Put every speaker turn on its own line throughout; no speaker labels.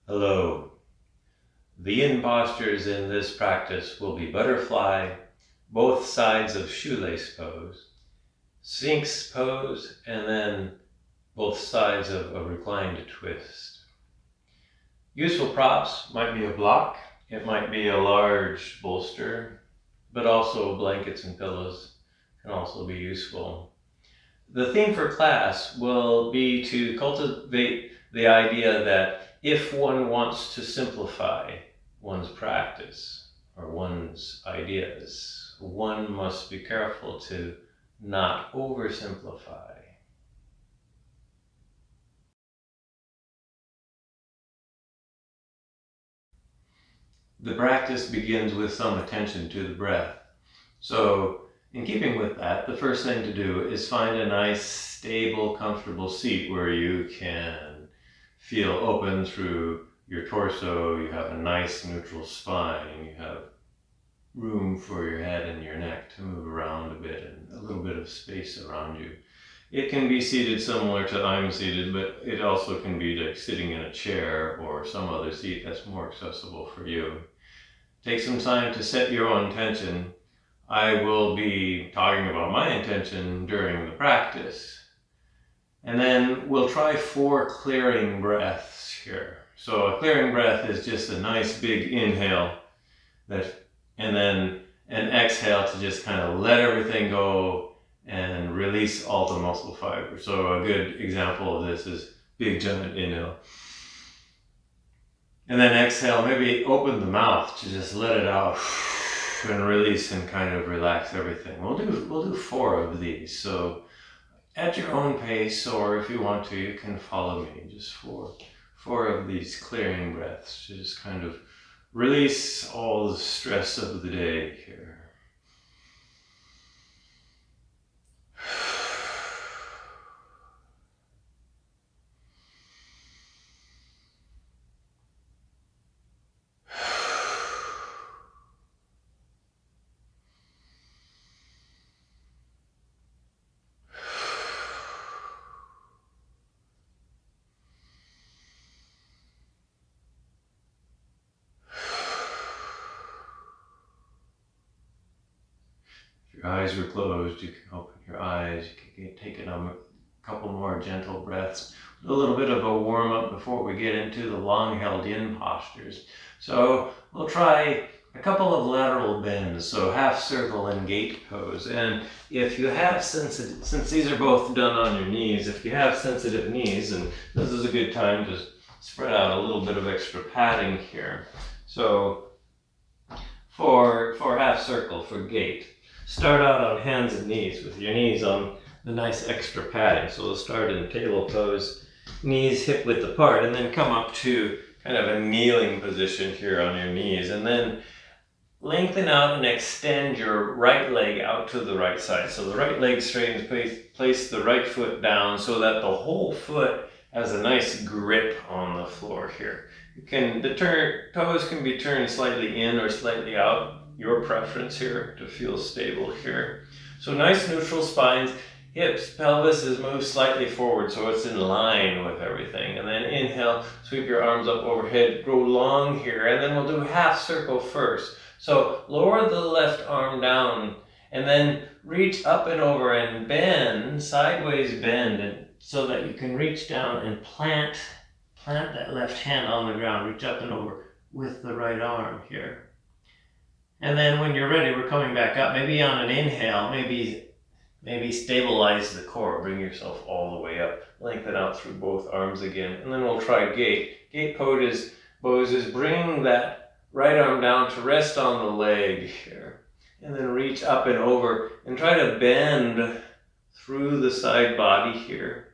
Hello. The in postures in this practice will be butterfly, both sides of shoelace pose, Sphynx pose, and then both sides of a reclined twist. Useful props might be a block, it might be a large bolster, but also blankets and pillows can also be useful. The theme for class will be to cultivate the idea that if one wants to simplify one's practice or one's ideas, one must be careful to not oversimplify. The practice begins with some attention to the breath. So, in keeping with that, the first thing to do is find a nice, stable, comfortable seat where you can feel open through your torso, you have a nice neutral spine, you have room for your head and your neck to move around a bit and a little bit of space around you. It can be seated similar to I'm seated, but it also can be like sitting in a chair or some other seat that's more accessible for you. Take some time to set your own intention. I will be talking about my intention during the practice. And then we'll try 4 clearing breaths here. So a clearing breath is just a nice big inhale, and then an exhale to just kind of let everything go and release all the muscle fibers. So a good example of this is big giant inhale. And then exhale, maybe open the mouth to just let it out and release and kind of relax everything. We'll do 4 of these. So at your own pace, or if you want to, you can follow me. Just 4 of these clearing breaths to just kind of release all the stress of the day here. If your eyes were closed, you can open your eyes. You can take a couple more gentle breaths. A little bit of a warm up before we get into the long held in postures. So we'll try a couple of lateral bends, so half circle and gate pose. And if you have since these are both done on your knees, if you have sensitive knees, and this is a good time to spread out a little bit of extra padding here. So for half circle, for gate, start out on hands and knees with your knees on the nice extra padding. So we'll start in table pose, knees hip width apart, and then come up to kind of a kneeling position here on your knees. And then lengthen out and extend your right leg out to the right side. So the right leg straightens, place the right foot down so that the whole foot has a nice grip on the floor here. The toes can be turned slightly in or slightly out, your preference here to feel stable here. So nice neutral spines, hips, pelvis is moved slightly forward so it's in line with everything. And then inhale, sweep your arms up overhead, grow long here, and then we'll do half circle first. So lower the left arm down and then reach up and over and bend, sideways bend, and so that you can reach down and plant that left hand on the ground, reach up and over with the right arm here. And then when you're ready, we're coming back up. Maybe on an inhale, maybe stabilize the core, bring yourself all the way up, lengthen out through both arms again. And then we'll try gate. Gate pose is bringing that right arm down to rest on the leg here. And then reach up and over and try to bend through the side body here.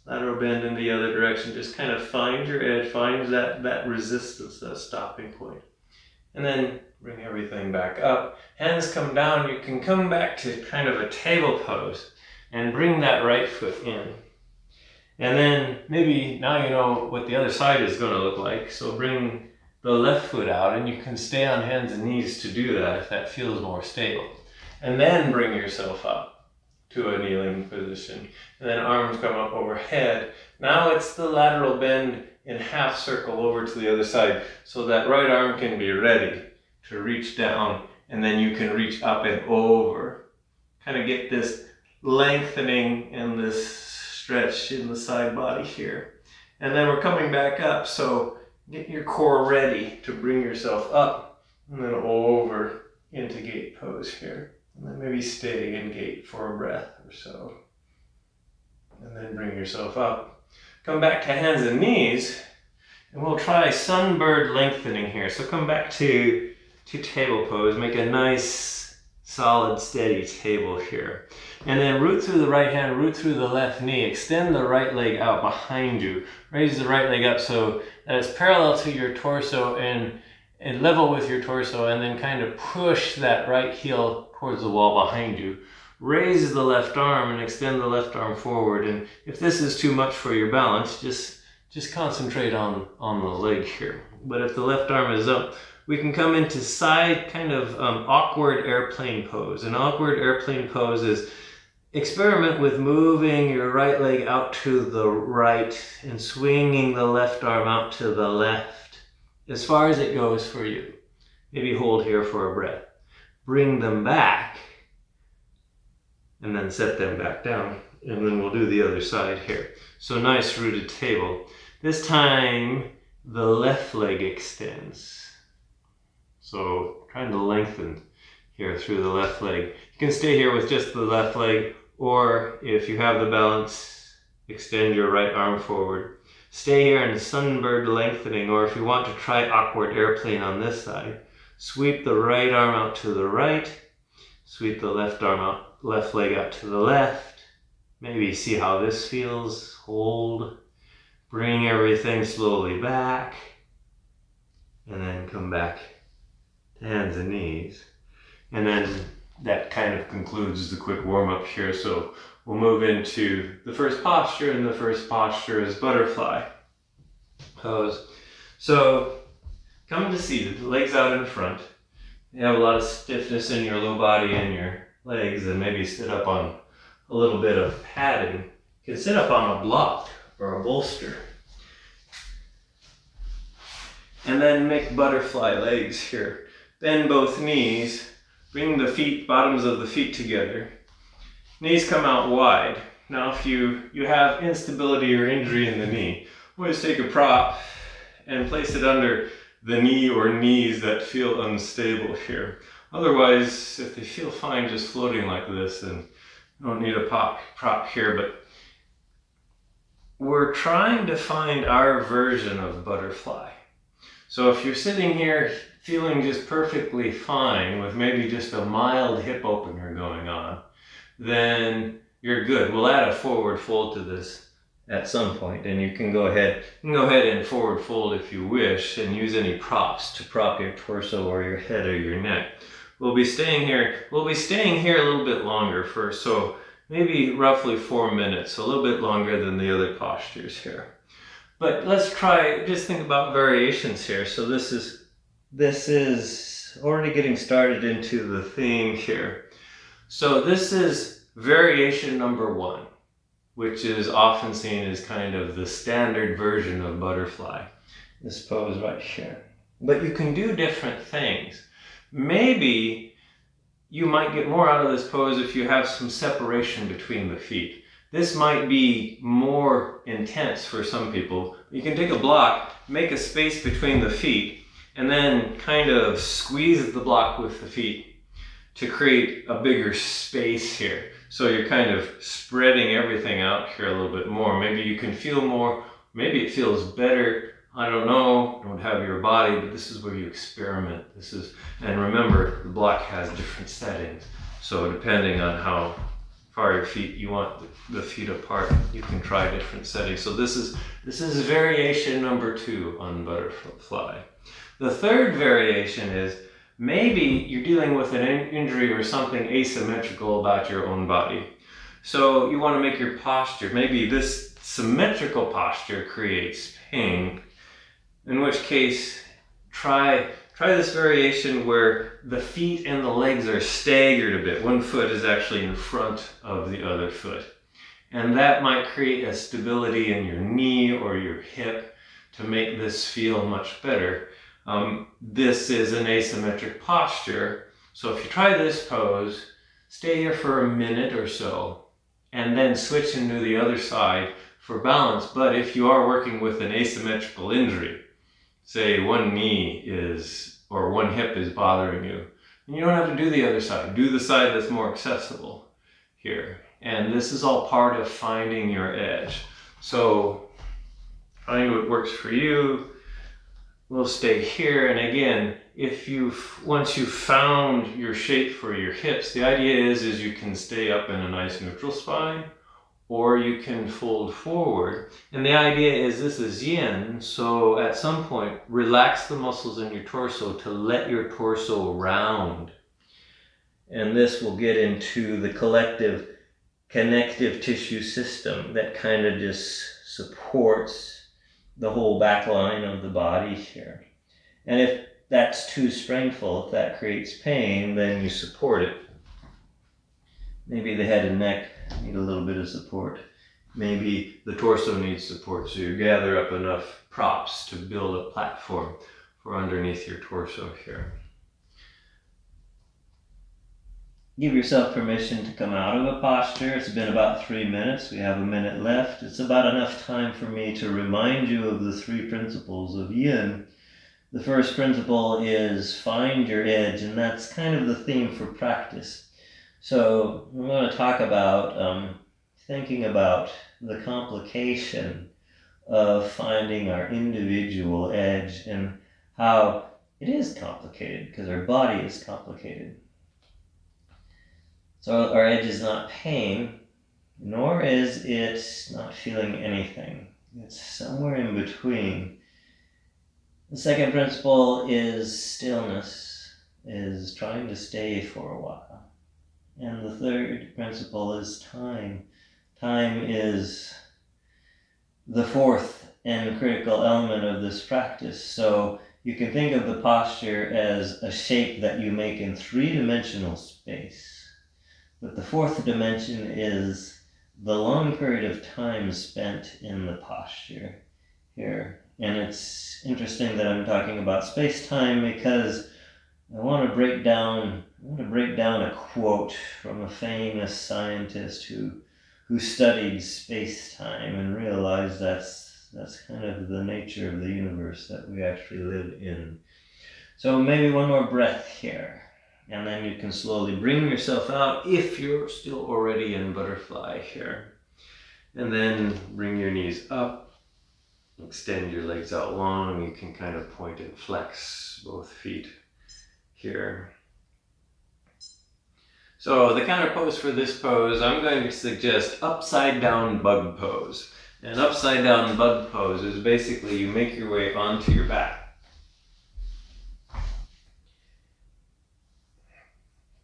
Lateral bend in the other direction. Just kind of find your edge, find that resistance, that stopping point. And then bring everything back up. Hands come down. You can come back to kind of a table pose and bring that right foot in. And then maybe now you know what the other side is going to look like. So bring the left foot out, and you can stay on hands and knees to do that if that feels more stable. And then bring yourself up to a kneeling position. And then arms come up overhead. Now it's the lateral bend in half circle over to the other side. So that right arm can be ready to reach down, and then you can reach up and over. Kind of get this lengthening and this stretch in the side body here. And then we're coming back up, so get your core ready to bring yourself up and then over into gate pose here. And then maybe stay in gate for a breath or so. And then bring yourself up. Come back to hands and knees, and we'll try Sunbird Lengthening here. So come back to table pose, make a nice, solid, steady table here. And then root through the right hand, root through the left knee, extend the right leg out behind you. Raise the right leg up so that it's parallel to your torso and level with your torso, and then kind of push that right heel towards the wall behind you. Raise the left arm and extend the left arm forward. And if this is too much for your balance, just concentrate on the leg here. But if the left arm is up, we can come into side kind of awkward airplane pose. An awkward airplane pose is experiment with moving your right leg out to the right and swinging the left arm out to the left as far as it goes for you. Maybe hold here for a breath. Bring them back and then set them back down. And then we'll do the other side here. So nice rooted table. This time the left leg extends. So trying to lengthen here through the left leg. You can stay here with just the left leg, or if you have the balance, extend your right arm forward. Stay here in Sunbird Lengthening, or if you want to try awkward airplane on this side, sweep the right arm out to the right, sweep the left arm out, left leg out to the left. Maybe see how this feels. Hold. Bring everything slowly back, and then come back to hands and knees. And then that kind of concludes the quick warm-up here. So we'll move into the first posture, and the first posture is butterfly pose. So come to seated, legs out in front. You have a lot of stiffness in your low body and your legs, and maybe sit up on a little bit of padding. You can sit up on a block or a bolster. And then make butterfly legs here. Bend both knees, bring the feet, bottoms of the feet together. Knees come out wide. Now if you have instability or injury in the knee, always take a prop and place it under the knee or knees that feel unstable here. Otherwise, if they feel fine just floating like this, then you don't need a prop here. But we're trying to find our version of butterfly. So if you're sitting here feeling just perfectly fine with maybe just a mild hip opener going on, then you're good. We'll add a forward fold to this at some point, and you can go ahead and forward fold if you wish, and use any props to prop your torso or your head or your neck. We'll be staying here a little bit longer first, so maybe roughly 4 minutes, a little bit longer than the other postures here. But let's try, just think about variations here. So this is already getting started into the theme here. So this is variation number 1, which is often seen as kind of the standard version of butterfly, this pose right here. But you can do different things. Maybe you might get more out of this pose if you have some separation between the feet. This might be more intense for some people. You can take a block, make a space between the feet, and then kind of squeeze the block with the feet to create a bigger space here. So you're kind of spreading everything out here a little bit more. Maybe you can feel more, maybe it feels better. I don't know, don't have your body, but this is where you experiment. And remember, the block has different settings. So depending on how far your feet, you want the feet apart, you can try different settings. So this is variation number 2 on butterfly. The third variation is maybe you're dealing with an injury or something asymmetrical about your own body. So you want to make your posture, maybe this symmetrical posture creates pain, in which case try Try this variation where the feet and the legs are staggered a bit. One foot is actually in front of the other foot. And that might create a stability in your knee or your hip to make this feel much better. This is an asymmetric posture. So if you try this pose, stay here for a minute or so, and then switch into the other side for balance. But if you are working with an asymmetrical injury, say one knee or one hip is bothering you, and you don't have to do the other side. Do the side that's more accessible here. And this is all part of finding your edge. So find what works for you. We'll stay here. And again, once you've found your shape for your hips, the idea is you can stay up in a nice neutral spine, or you can fold forward. And the idea is this is yin, so at some point, relax the muscles in your torso to let your torso round. And this will get into the collective connective tissue system that kind of just supports the whole back line of the body here. And if that's too strainful, if that creates pain, then you support it. Maybe the head and neck need a little bit of support. Maybe the torso needs support, so you gather up enough props to build a platform for underneath your torso here. Give yourself permission to come out of a posture. It's been about 3 minutes. We have a minute left. It's about enough time for me to remind you of the 3 principles of yin. The first principle is find your edge, and that's kind of the theme for practice. So I'm going to talk about thinking about the complication of finding our individual edge and how it is complicated because our body is complicated. So our edge is not pain, nor is it not feeling anything. It's somewhere in between. The second principle is stillness, is trying to stay for a while. And the third principle is time. Time is the fourth and critical element of this practice. So you can think of the posture as a shape that you make in 3-dimensional space. But the fourth dimension is the long period of time spent in the posture here. And it's interesting that I'm talking about space-time because I want to break down a quote from a famous scientist who studied space-time and realized that's kind of the nature of the universe that we actually live in. So maybe one more breath here. And then you can slowly bring yourself out if you're still already in butterfly here. And then bring your knees up, extend your legs out long. You can kind of point and flex both feet here. So the counter pose for this pose, I'm going to suggest upside down bug pose. And upside down bug pose is basically you make your way onto your back.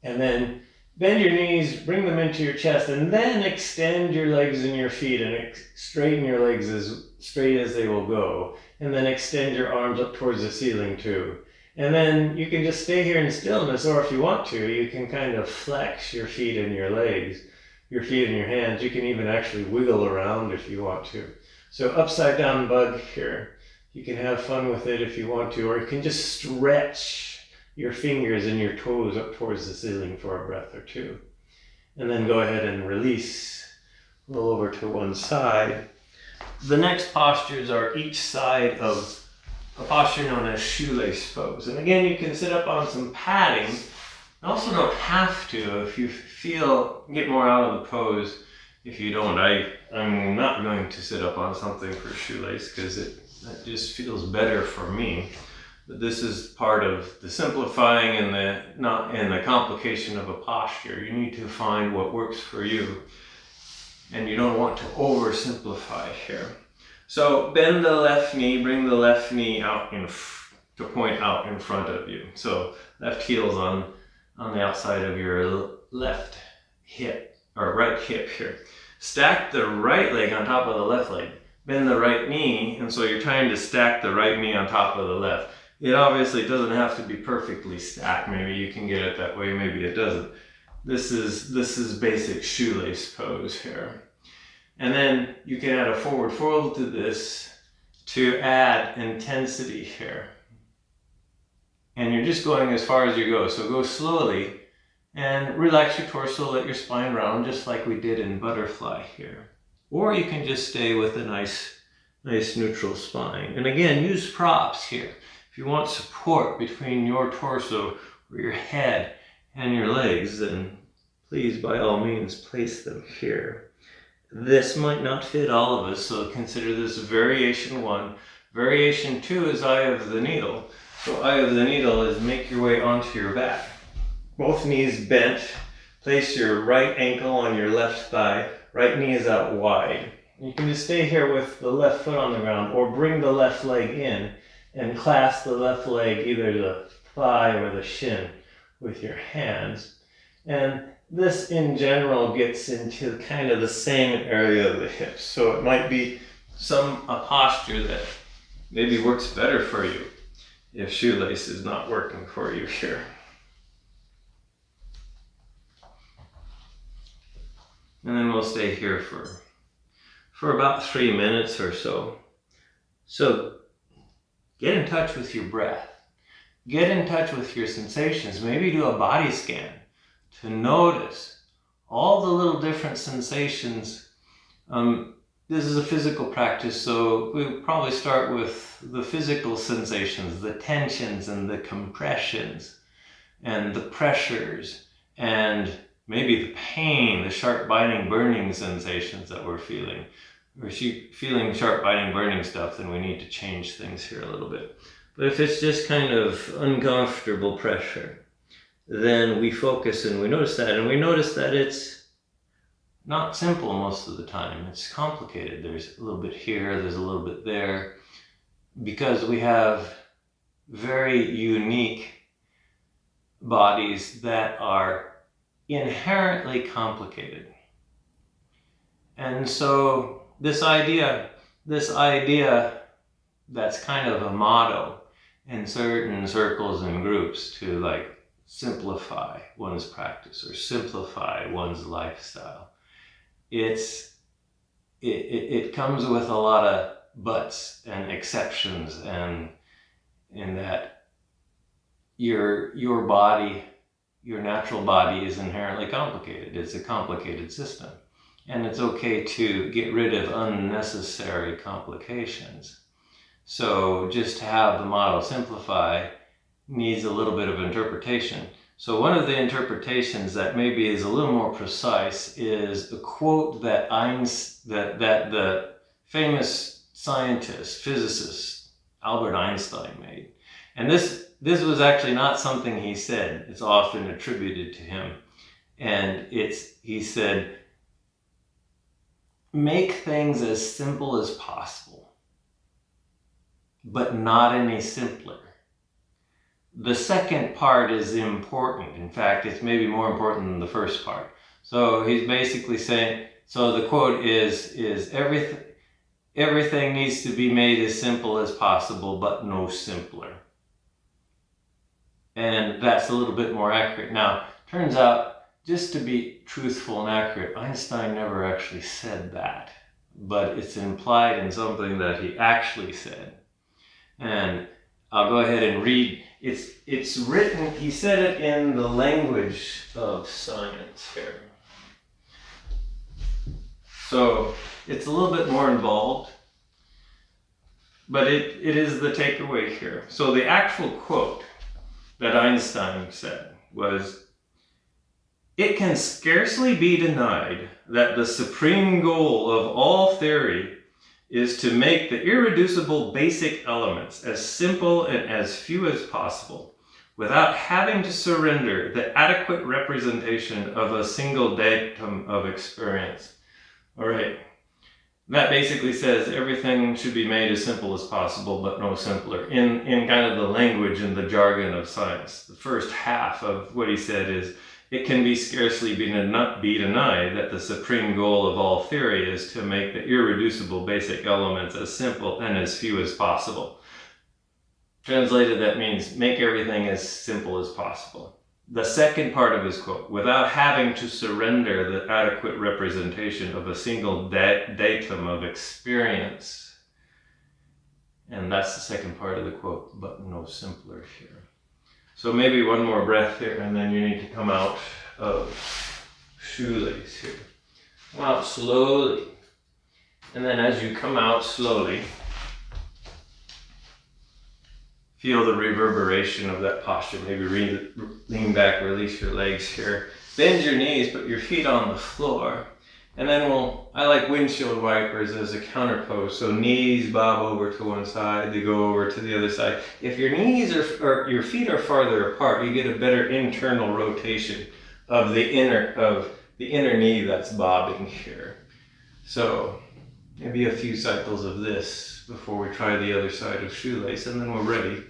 And then bend your knees, bring them into your chest, and then extend your legs and your feet and straighten your legs as straight as they will go. And then extend your arms up towards the ceiling too. And then you can just stay here in stillness, or if you want to, you can kind of flex your feet and your legs, your feet and your hands. You can even actually wiggle around if you want to. So upside down bug here. You can have fun with it if you want to, or you can just stretch your fingers and your toes up towards the ceiling for a breath or two. And then go ahead and release, roll over to one side. The next postures are each side of a posture known as Shoelace Pose. And again, you can sit up on some padding. You also don't have to if you get more out of the pose. If you don't, I'm not going to sit up on something for shoelace because that just feels better for me. But this is part of the simplifying and the complication of a posture. You need to find what works for you, and you don't want to oversimplify here. So bend the left knee, bring the left knee out to point out in front of you. So left heel's on the outside of your left hip, or right hip here. Stack the right leg on top of the left leg. Bend the right knee, and so you're trying to stack the right knee on top of the left. It obviously doesn't have to be perfectly stacked. Maybe you can get it that way, maybe it doesn't. This is basic shoelace pose here. And then you can add a forward fold to this to add intensity here. And you're just going as far as you go. So go slowly and relax your torso, let your spine round just like we did in butterfly here. Or you can just stay with a nice neutral spine. And again, use props here. If you want support between your torso or your head and your legs, then please, by all means, place them here. This might not fit all of us, so consider this variation 1. Variation 2 is eye of the needle. So eye of the needle is make your way onto your back. Both knees bent. Place your right ankle on your left thigh. Right knee is out wide. You can just stay here with the left foot on the ground, or bring the left leg in and clasp the left leg, either the thigh or the shin, with your hands. And this in general gets into kind of the same area of the hips. So it might be a posture that maybe works better for you if shoelace is not working for you here. And then we'll stay here for about 3 minutes or so. So get in touch with your breath. Get in touch with your sensations. Maybe do a body scan to notice all the little different sensations. This is a physical practice, so we'll probably start with the physical sensations, the tensions and the compressions and the pressures and maybe the pain, the sharp biting, burning sensations that we're feeling. If we're feeling sharp biting, burning stuff, then we need to change things here a little bit. But if it's just kind of uncomfortable pressure, then we focus and we notice that. And we notice that it's not simple most of the time. It's complicated. There's a little bit here, there's a little bit there, because we have very unique bodies that are inherently complicated. And so this idea that's kind of a motto in certain circles and groups to like simplify one's practice or simplify one's lifestyle. It comes with a lot of buts and exceptions, and in that your body, your natural body is inherently complicated. It's a complicated system. And it's okay to get rid of unnecessary complications. So just to have the model simplify needs a little bit of interpretation. So one of the interpretations that maybe is a little more precise is a quote that that the famous scientist, physicist, Albert Einstein made. And this was actually not something he said. It's often attributed to him. And he said, make things as simple as possible, but not any simpler. The second part is important. In fact, it's maybe more important than the first part. So he's basically saying, so the quote is everything needs to be made as simple as possible, but no simpler. And that's a little bit more accurate. Now, turns out, just to be truthful and accurate, Einstein never actually said that, but it's implied in something that he actually said. And I'll go ahead and read. It's written, he said it in the language of science here. So it's a little bit more involved, but it is the takeaway here. So the actual quote that Einstein said was, "It can scarcely be denied that the supreme goal of all theory is to make the irreducible basic elements as simple and as few as possible, without having to surrender the adequate representation of a single datum of experience." All right. That basically says everything should be made as simple as possible, but no simpler, in kind of the language and the jargon of science. The first half of what he said is, it can be scarcely be denied that the supreme goal of all theory is to make the irreducible basic elements as simple and as few as possible. Translated, that means make everything as simple as possible. The second part of his quote, without having to surrender the adequate representation of a single datum of experience. And that's the second part of the quote, but no simpler here. So maybe one more breath here, and then you need to come out of shoelace here. Come out slowly. And then as you come out slowly, feel the reverberation of that posture. Maybe lean back, release your legs here. Bend your knees, put your feet on the floor. And then I like windshield wipers as a counter pose. So knees bob over to one side, they go over to the other side. If your knees or your feet are farther apart, you get a better internal rotation of the inner knee that's bobbing here. So maybe a few cycles of this before we try the other side of shoelace, and then we're ready.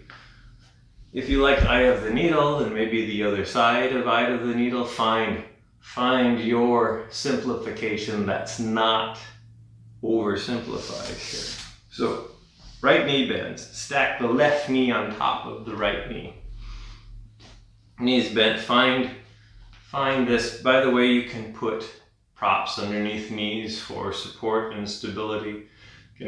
If you like eye of the needle, then maybe the other side of eye of the needle. Find your simplification that's not oversimplified here. So right knee bends. Stack the left knee on top of the right knee. Knees bent. Find this. By the way, you can put props underneath knees for support and stability. You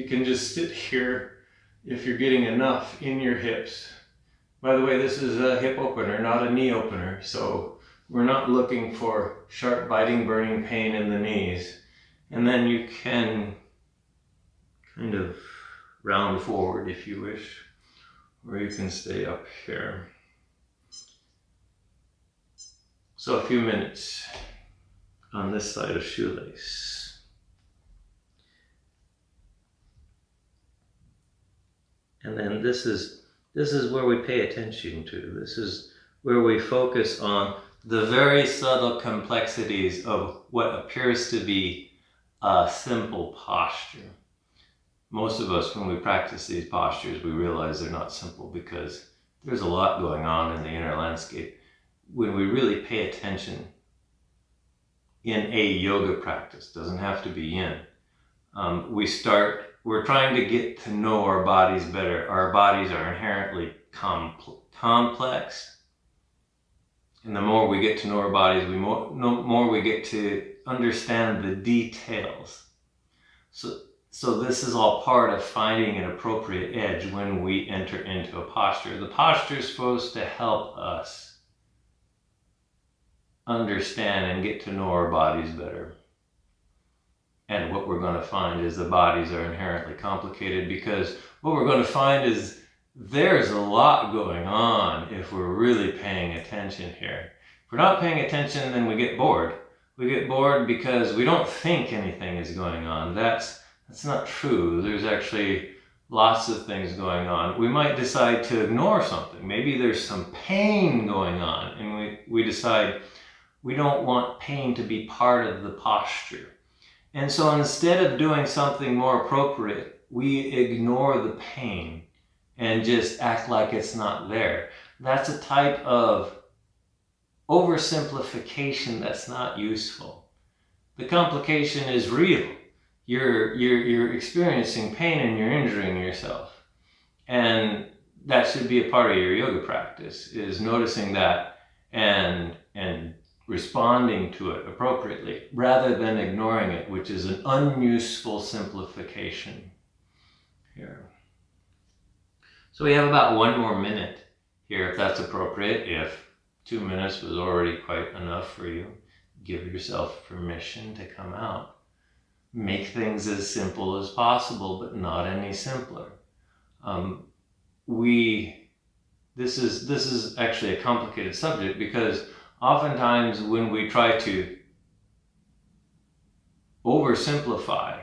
can just sit here if you're getting enough in your hips. By the way, this is a hip opener, not a knee opener. So we're not looking for sharp, biting, burning pain in the knees. And then you can kind of round forward if you wish, or you can stay up here. So a few minutes on this side of shoelace. And then this is where we pay attention to. This is where we focus on the very subtle complexities of what appears to be a simple posture. Most of us, when we practice these postures, we realize they're not simple because there's a lot going on in the inner landscape. When we really pay attention in a yoga practice, doesn't have to be yin, we're trying to get to know our bodies better. Our bodies are inherently complex. And the more we get to know our bodies, the more we get to understand the details. So this is all part of finding an appropriate edge when we enter into a posture. The posture is supposed to help us understand and get to know our bodies better. And what we're going to find is the bodies are inherently complicated, because what we're going to find is there's a lot going on if we're really paying attention here. If we're not paying attention, then we get bored. We get bored because we don't think anything is going on. That's not true. There's actually lots of things going on. We might decide to ignore something. Maybe there's some pain going on, and we decide we don't want pain to be part of the posture. And so instead of doing something more appropriate, we ignore the pain and just act like it's not there. That's a type of oversimplification that's not useful. The complication is real. You're experiencing pain and you're injuring yourself. And that should be a part of your yoga practice, is noticing that and responding to it appropriately, rather than ignoring it, which is an unuseful simplification here. So we have about 1 more minute here, if that's appropriate. If 2 minutes was already quite enough for you, give yourself permission to come out. Make things as simple as possible, but not any simpler. This is actually a complicated subject, because oftentimes when we try to oversimplify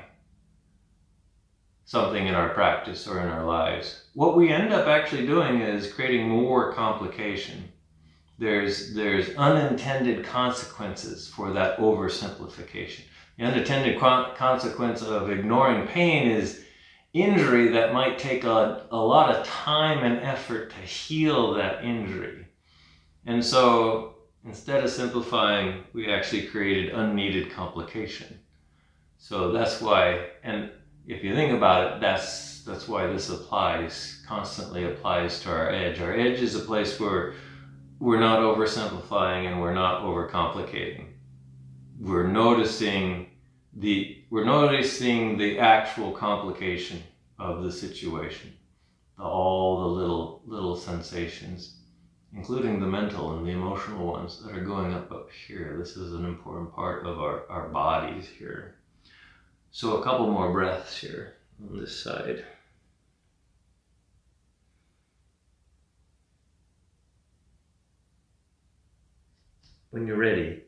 something in our practice or in our lives, what we end up actually doing is creating more complication. There's unintended consequences for that oversimplification. The unintended consequence of ignoring pain is injury that might take a lot of time and effort to heal that injury. And so instead of simplifying, we actually created unneeded complication. So that's why, and if you think about it, that's why this constantly applies to our edge. Our edge is a place where we're not oversimplifying and we're not overcomplicating. We're noticing the actual complication of the situation, all the little sensations, including the mental and the emotional ones that are going up here. This is an important part of our bodies here. So a couple more breaths here on this side. When you're ready,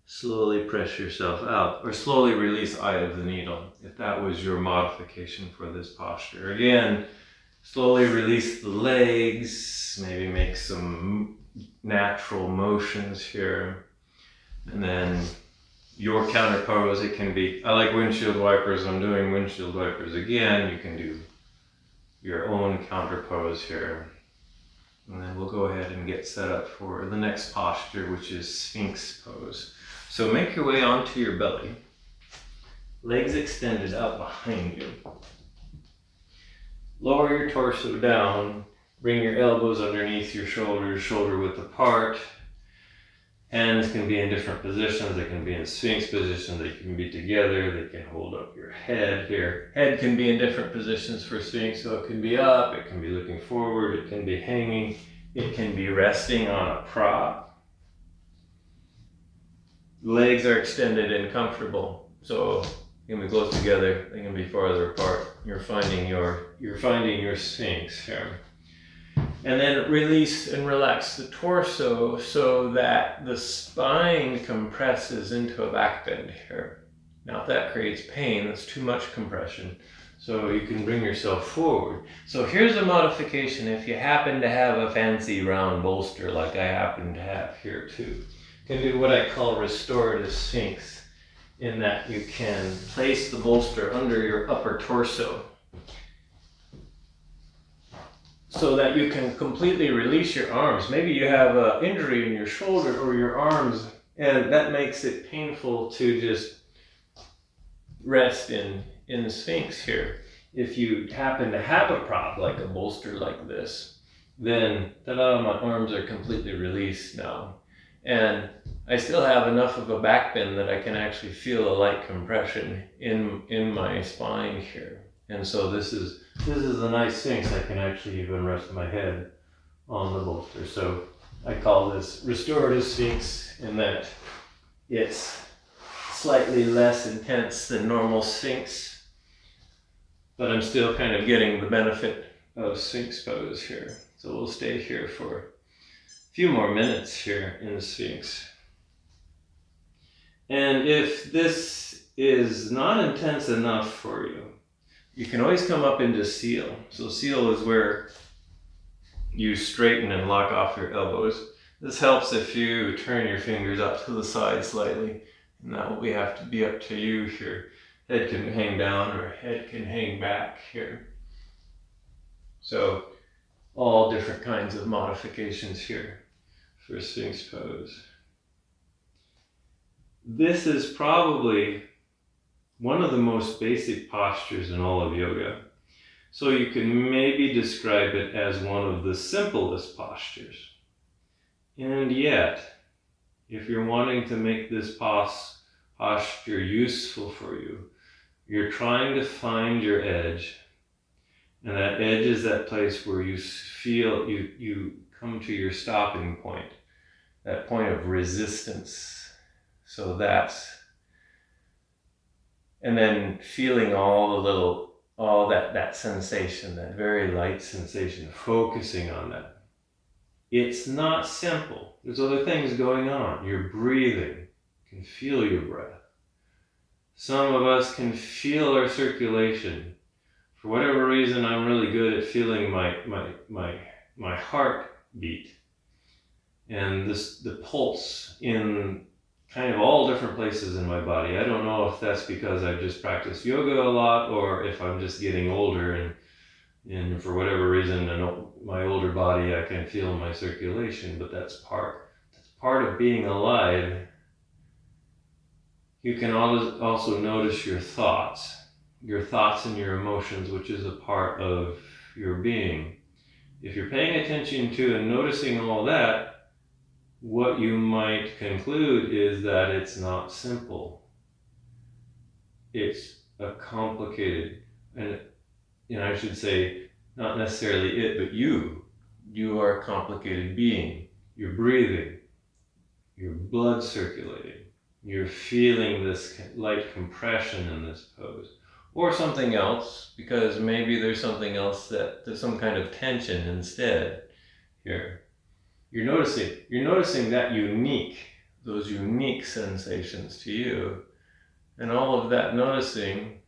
slowly press yourself out, or slowly release eye of the needle, if that was your modification for this posture. Again, slowly release the legs, maybe make some natural motions here, and then your counter pose, it can be, I like windshield wipers, I'm doing windshield wipers again. You can do your own counter pose here. And then we'll go ahead and get set up for the next posture, which is Sphynx Pose. So make your way onto your belly, legs extended out behind you. Lower your torso down, bring your elbows underneath your shoulders, shoulder width apart. Hands can be in different positions. They can be in Sphinx position, they can be together, they can hold up your head here. Head can be in different positions for Sphinx, so it can be up, it can be looking forward, it can be hanging, it can be resting on a prop. Legs are extended and comfortable, so they can be close together, they can be farther apart. You're finding your Sphinx here. And then release and relax the torso so that the spine compresses into a back bend here. Now if that creates pain, that's too much compression. So you can bring yourself forward. So here's a modification if you happen to have a fancy round bolster like I happen to have here too. You can do what I call restorative Sphinx, in that you can place the bolster under your upper torso, so that you can completely release your arms. Maybe you have an injury in your shoulder or your arms, and that makes it painful to just rest in the Sphinx here. If you happen to have a prop like a bolster like this, then ta-da, my arms are completely released now. And I still have enough of a back bend that I can actually feel a light compression in my spine here. And so this is a nice Sphinx. I can actually even rest my head on the bolster. So I call this restorative Sphinx, in that it's slightly less intense than normal Sphinx, but I'm still kind of getting the benefit of Sphinx pose here. So we'll stay here for a few more minutes here in the Sphinx. And if this is not intense enough for you, you can always come up into seal. So seal is where you straighten and lock off your elbows. This helps if you turn your fingers up to the side slightly, and that will have to be up to you here. Head can hang down or head can hang back here. So all different kinds of modifications here for Sphinx pose. This is probably one of the most basic postures in all of yoga. So you can maybe describe it as one of the simplest postures. And yet, if you're wanting to make this posture useful for you, you're trying to find your edge. And that edge is that place where you feel you come to your stopping point, that point of resistance. So and then feeling all that sensation, that very light sensation, focusing on that. It's not simple. There's other things going on. You're breathing. You can feel your breath. Some of us can feel our circulation. For whatever reason, I'm really good at feeling my heart beat and the pulse in kind of all different places in my body. I don't know if that's because I've just practiced yoga a lot, or if I'm just getting older and for whatever reason, in my older body, I can feel my circulation, but that's part of being alive. You can also notice your thoughts. your thoughts and your emotions, which is a part of your being. If you're paying attention to and noticing all that, what you might conclude is that it's not simple. It's a complicated, and I should say, not necessarily it, but you. You are a complicated being. You're breathing. Your blood circulating. You're feeling this light compression in this pose. Or something else, because maybe there's something else that there's some kind of tension instead here. You're noticing those unique sensations to you. And all of that noticing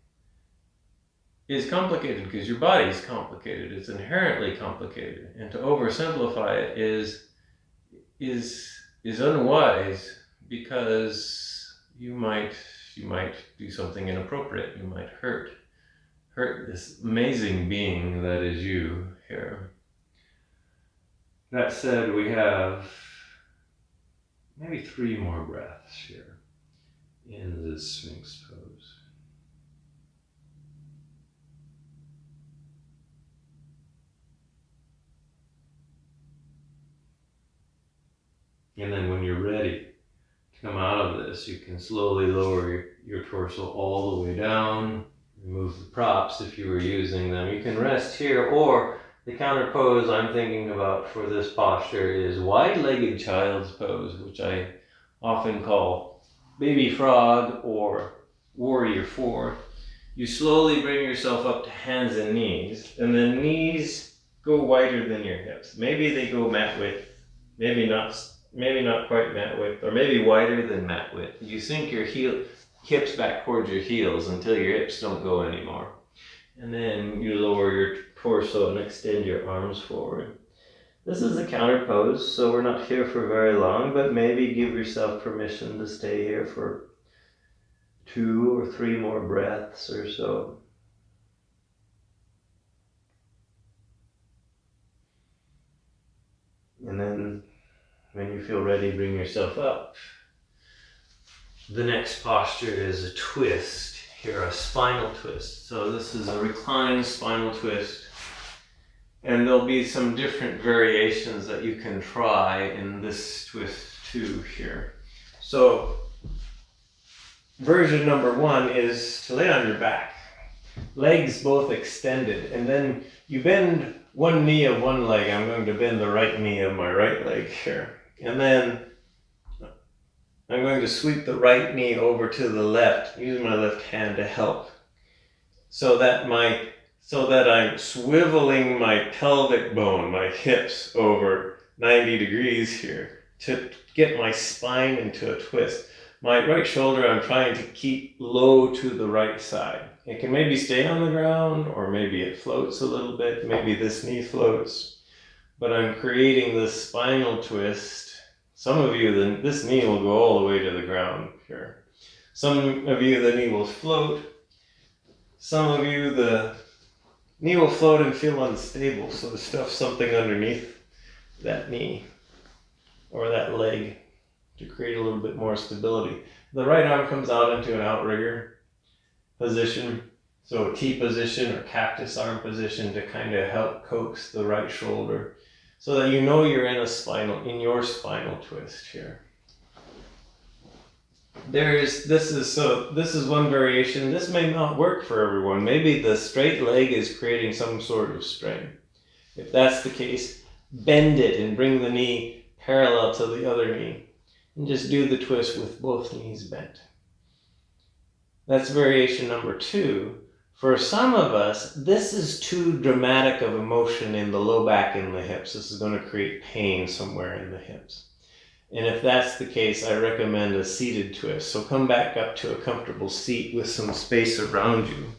is complicated because your body is complicated. It's inherently complicated. And to oversimplify it is unwise, because you might do something inappropriate. You might hurt this amazing being that is you here. That said, we have maybe 3 more breaths here in this Sphinx pose. And then when you're ready to come out of this, you can slowly lower your torso all the way down, remove the props if you were using them. You can rest here, or the counter pose I'm thinking about for this posture is wide-legged child's pose, which I often call baby frog or warrior 4. You slowly bring yourself up to hands and knees, and the knees go wider than your hips. Maybe they go mat width, maybe not quite mat width, or maybe wider than mat width. You sink your hips back towards your heels until your hips don't go anymore. And then you lower your torso and extend your arms forward. This is a counter pose, so we're not here for very long, but maybe give yourself permission to stay here for 2 or 3 more breaths or so. And then when you feel ready, bring yourself up. The next posture is a twist. Here, a spinal twist. So this is a reclined spinal twist. And there'll be some different variations that you can try in this twist too here. So version number 1 is to lay on your back, legs both extended, and then you bend one knee of one leg. I'm going to bend the right knee of my right leg here. And then I'm going to sweep the right knee over to the left, use my left hand to help, so that I'm swiveling my pelvic bone, my hips, over 90 degrees here to get my spine into a twist. My right shoulder I'm trying to keep low to the right side. It can maybe stay on the ground, or maybe it floats a little bit, maybe this knee floats, but I'm creating this spinal twist. Some of you, this knee will go all the way to the ground here. Some of you, the knee will float. Some of you, the knee will float and feel unstable, so stuff something underneath that knee or that leg to create a little bit more stability. The right arm comes out into an outrigger position, so a T position or cactus arm position to kind of help coax the right shoulder, so that you know you're in your spinal twist here. This is one variation. This may not work for everyone. Maybe the straight leg is creating some sort of strain. If that's the case, bend it and bring the knee parallel to the other knee, and just do the twist with both knees bent. That's variation number 2. For some of us, this is too dramatic of emotion in the low back and the hips. This is going to create pain somewhere in the hips. And if that's the case, I recommend a seated twist. So come back up to a comfortable seat with some space around you.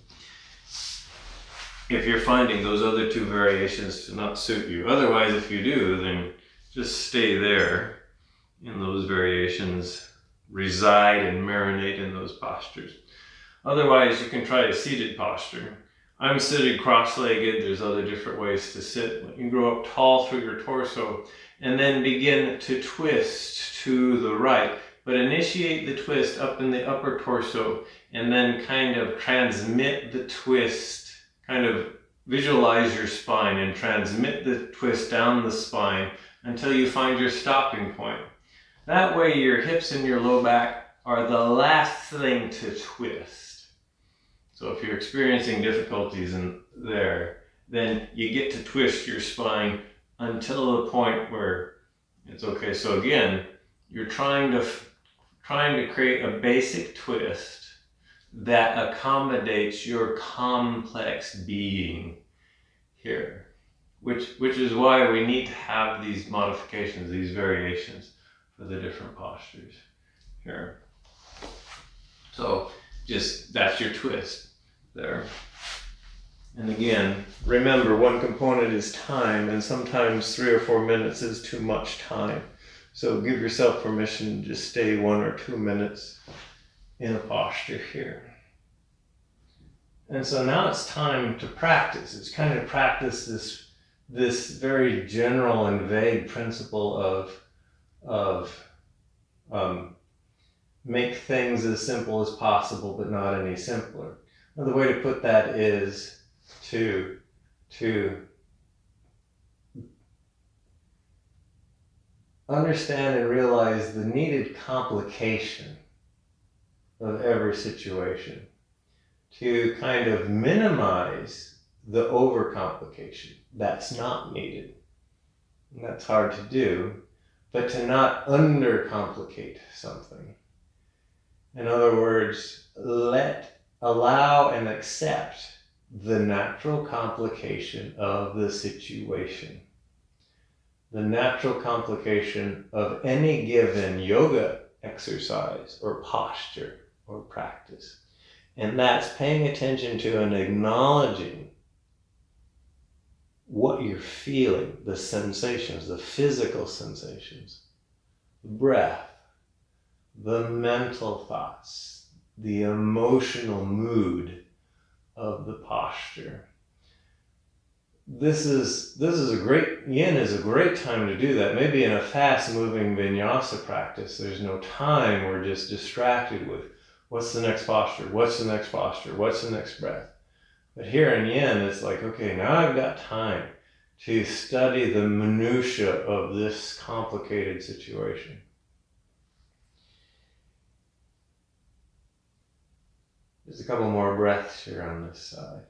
If you're finding those other 2 variations to not suit you. Otherwise, if you do, then just stay there in those variations, reside and marinate in those postures. Otherwise, you can try a seated posture. I'm sitting cross-legged. There's other different ways to sit. You can grow up tall through your torso and then begin to twist to the right. but initiate the twist up in the upper torso and then kind of transmit the twist, kind of visualize your spine and transmit the twist down the spine until you find your stopping point. That way your hips and your low back are the last thing to twist. So if you're experiencing difficulties in there, then you get to twist your spine until the point where it's okay. So again, you're trying to create a basic twist that accommodates your complex being here, which is why we need to have these modifications, these variations for the different postures here. So just, that's your twist there. And again, remember, one component is time, and sometimes 3 or 4 minutes is too much time. So give yourself permission to just stay 1 or 2 minutes in a posture here. And so now it's time to practice. It's kind of practice this very general and vague principle of make things as simple as possible, but not any simpler. Another way to put that is to understand and realize the needed complication of every situation, to kind of minimize the overcomplication that's not needed. And that's hard to do, but to not undercomplicate something. In other words, allow and accept the natural complication of the situation. The natural complication of any given yoga exercise or posture or practice. And that's paying attention to and acknowledging what you're feeling, the sensations, the physical sensations, the breath, the mental thoughts, the emotional mood of the posture. This is a great, yin is a great time to do that. Maybe in a fast-moving vinyasa practice, there's no time. We're just distracted with what's the next posture, what's the next posture, what's the next breath. But here in yin, it's like, okay, now I've got time to study the minutiae of this complicated situation. There's a couple more breaths here on this side.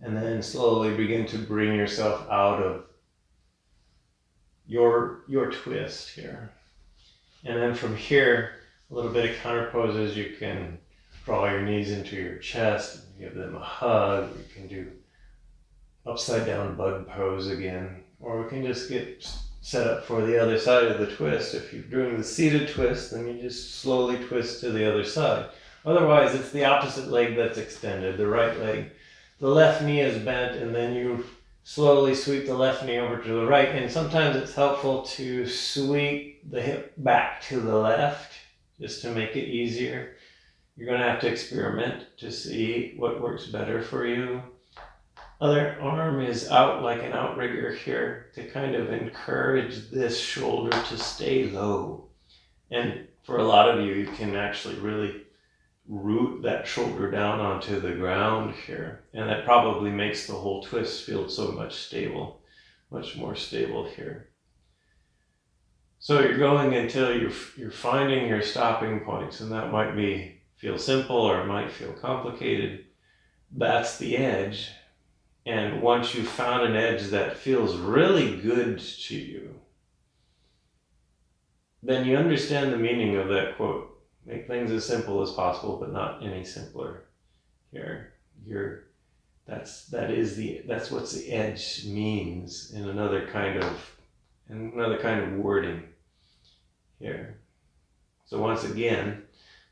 And then slowly begin to bring yourself out of your twist here. And then from here, a little bit of counter poses. You can draw your knees into your chest, give them a hug. You can do upside down bug pose again. Or we can just get set up for the other side of the twist. If you're doing the seated twist, then you just slowly twist to the other side. Otherwise, it's the opposite leg that's extended, the right leg. The left knee is bent, and then you slowly sweep the left knee over to the right. And sometimes it's helpful to sweep the hip back to the left, just to make it easier. You're going to have to experiment to see what works better for you. Other arm is out like an outrigger here to kind of encourage this shoulder to stay low. And for a lot of you, you can actually really root that shoulder down onto the ground here. And that probably makes the whole twist feel so much more stable here. So you're going until you're finding your stopping points, and that might feel simple or it might feel complicated. That's the edge. And once you've found an edge that feels really good to you, then you understand the meaning of that quote. Make things as simple as possible, but not any simpler. Here, that's what the edge means in another kind of wording here. So once again,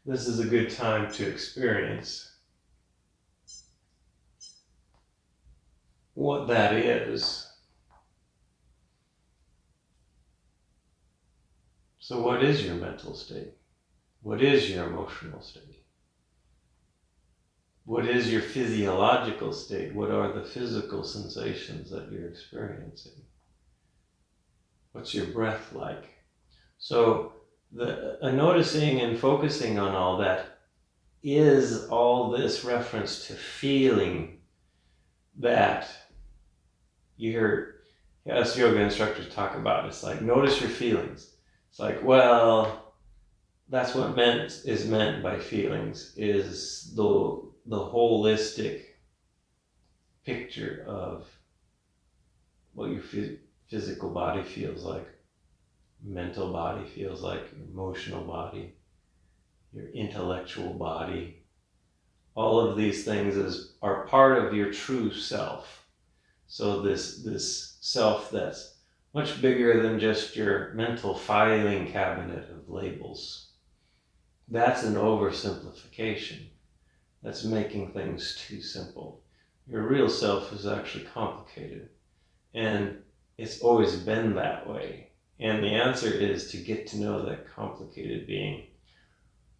this is a good time to experience what that is. So what is your mental state? What is your emotional state? What is your physiological state? What are the physical sensations that you're experiencing? What's your breath like? So noticing and focusing on all that is all this reference to feeling that you hear us yoga instructors talk about. It's like, notice your feelings. It's like, well, that's what is meant by feelings, is the holistic picture of what your physical body feels like, mental body feels like, emotional body, your intellectual body. All of these things are part of your true self. So this self that's much bigger than just your mental filing cabinet of labels. That's an oversimplification. That's making things too simple. Your real self is actually complicated. And it's always been that way. And the answer is to get to know that complicated being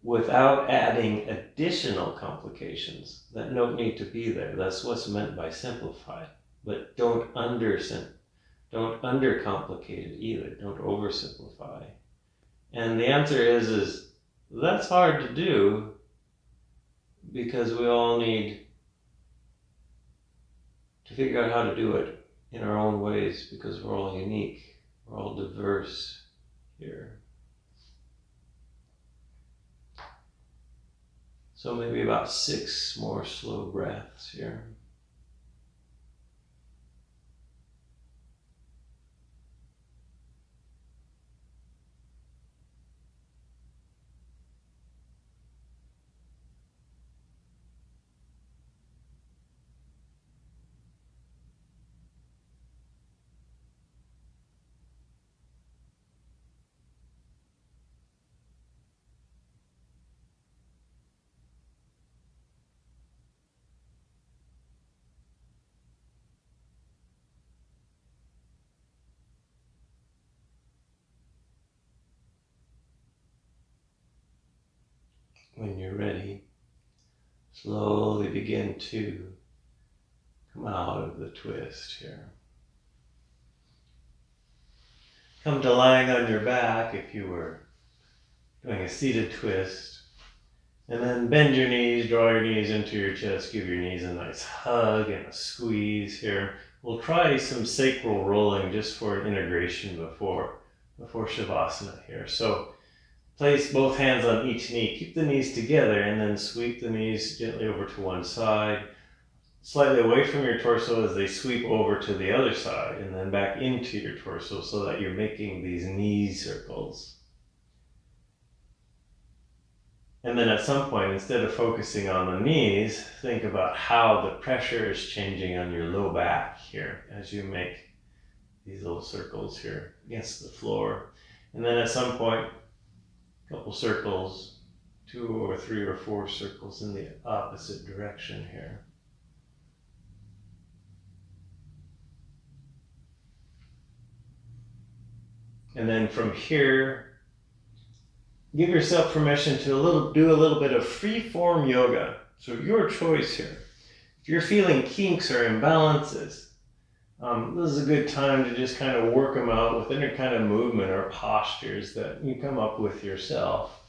without adding additional complications that don't need to be there. That's what's meant by simplify. But don't undercomplicate it either. Don't oversimplify. And the answer is that's hard to do because we all need to figure out how to do it in our own ways, because we're all unique. We're all diverse here. So maybe about 6 more slow breaths here. When you're ready, slowly begin to come out of the twist here. Come to lying on your back if you were doing a seated twist. And then bend your knees, draw your knees into your chest, give your knees a nice hug and a squeeze here. We'll try some sacral rolling just for integration before Shavasana here. So place both hands on each knee, keep the knees together, and then sweep the knees gently over to one side, slightly away from your torso as they sweep over to the other side, and then back into your torso so that you're making these knee circles. And then at some point, instead of focusing on the knees, think about how the pressure is changing on your low back here as you make these little circles here against the floor. And then at some point, a couple circles, 2 or 3 or 4 circles in the opposite direction here. And then from here, give yourself permission to do a little bit of free-form yoga. So your choice here. If you're feeling kinks or imbalances, this is a good time to just kind of work them out with any kind of movement or postures that you come up with yourself.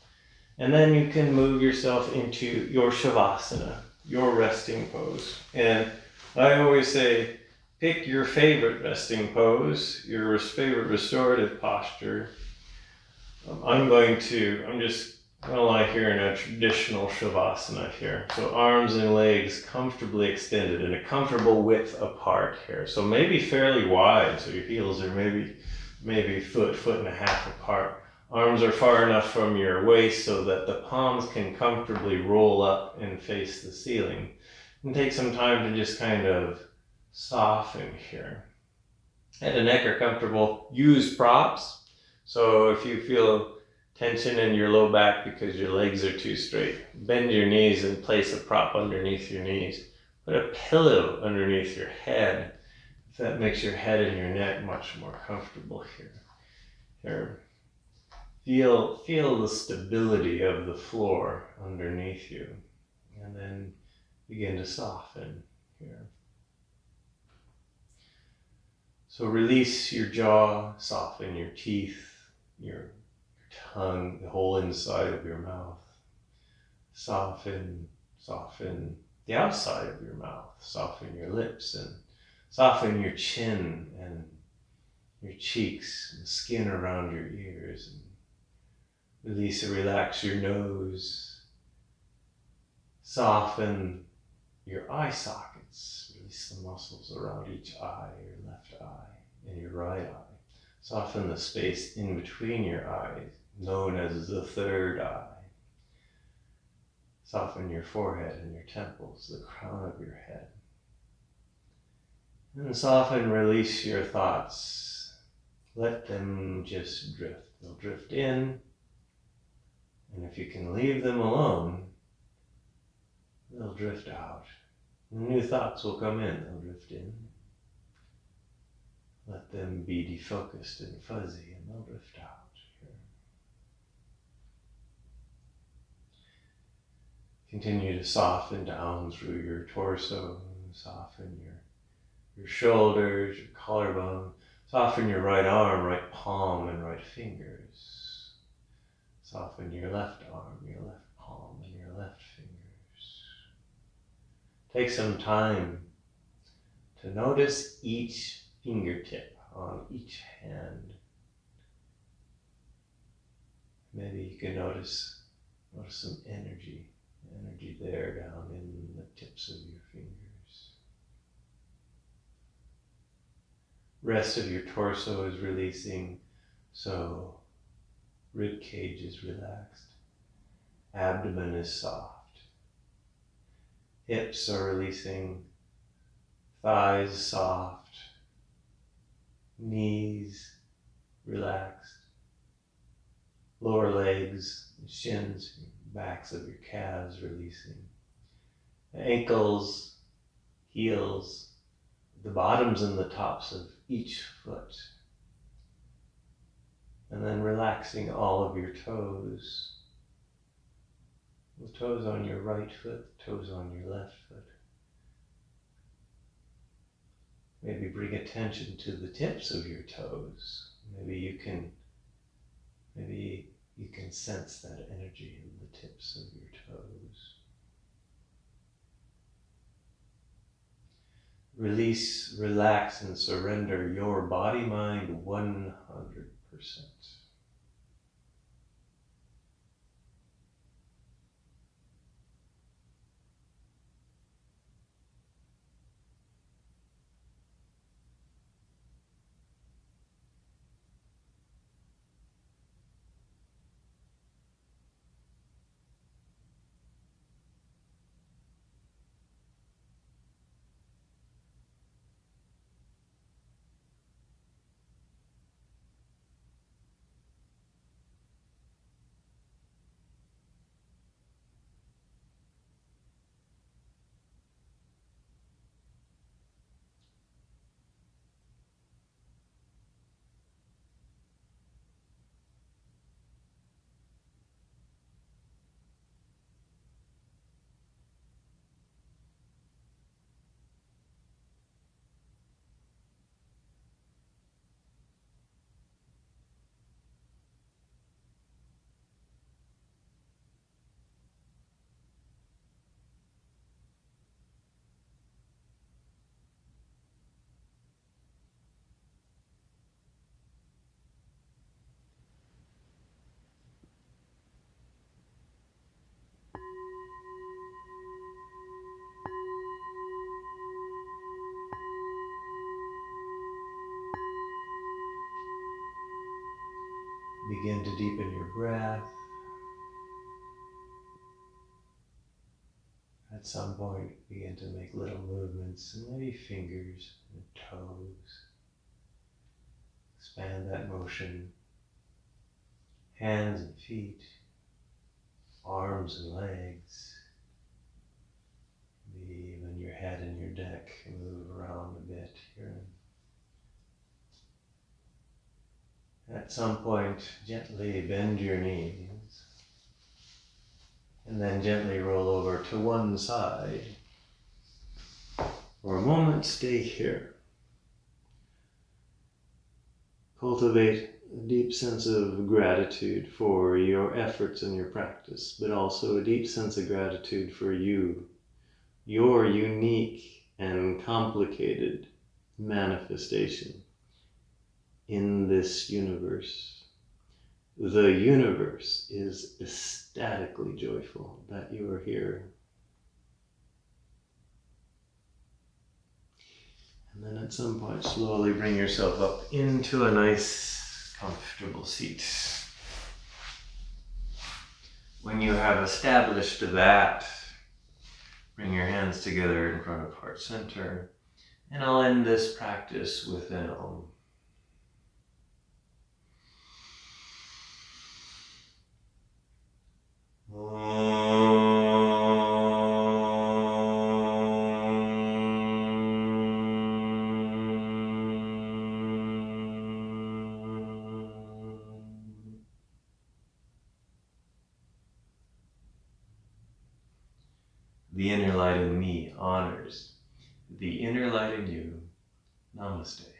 And then you can move yourself into your Shavasana, your resting pose. And I always say, pick your favorite resting pose, your favorite restorative posture. I'm just going to lie here in a traditional Shavasana here. So arms and legs comfortably extended and a comfortable width apart here. So maybe fairly wide, so your heels are maybe foot and a half apart. Arms are far enough from your waist so that the palms can comfortably roll up and face the ceiling. And take some time to just kind of soften here. Head and neck are comfortable. Use props. So if you feel tension in your low back because your legs are too straight, bend your knees and place a prop underneath your knees. Put a pillow underneath your head, if that makes your head and your neck much more comfortable here. Here. Feel the stability of the floor underneath you, and then begin to soften here. So release your jaw, soften your teeth, your tongue, the whole inside of your mouth. Soften the outside of your mouth. Soften your lips and soften your chin and your cheeks and the skin around your ears. And release and relax your nose. Soften your eye sockets. Release the muscles around each eye, your left eye and your right eye. Soften the space in between your eyes, known as the third eye. Soften your forehead and your temples, the crown of your head. And soften and release your thoughts. Let them just drift. They'll drift in, and if you can leave them alone, they'll drift out. And new thoughts will come in, they'll drift in. Let them be defocused and fuzzy, and they'll drift out. Continue to soften down through your torso, soften your shoulders, your collarbone, soften your right arm, right palm, and right fingers. Soften your left arm, your left palm, and your left fingers. Take some time to notice each fingertip on each hand. Maybe you can notice some energy there down in the tips of your fingers. Rest of your torso is releasing, so rib cage is relaxed, abdomen is soft, hips are releasing, thighs soft, knees relaxed, lower legs, shins, backs of your calves releasing, ankles, heels, the bottoms and the tops of each foot. And then relaxing all of your toes, the toes on your right foot, the toes on your left foot. Maybe bring attention to the tips of your toes. Maybe you can sense that energy in the tips of your toes. Release, relax, and surrender your body, mind 100%. Begin to deepen your breath. At some point, begin to make little movements, and maybe fingers and toes. Expand that motion. Hands and feet, arms and legs. Maybe even your head and your neck can move around a bit here. At some point, gently bend your knees, and then gently roll over to one side. For a moment, stay here.
Cultivate a deep sense of gratitude for your efforts and your practice, but also a deep sense of gratitude for you, your unique and complicated manifestation in this universe. The universe is ecstatically joyful that you are here. And then at some point, slowly bring yourself up into a nice, comfortable seat. When you have established that, bring your hands together in front of heart center. And I'll end this practice with an Om. The inner light in me honors the inner light in you. Namaste.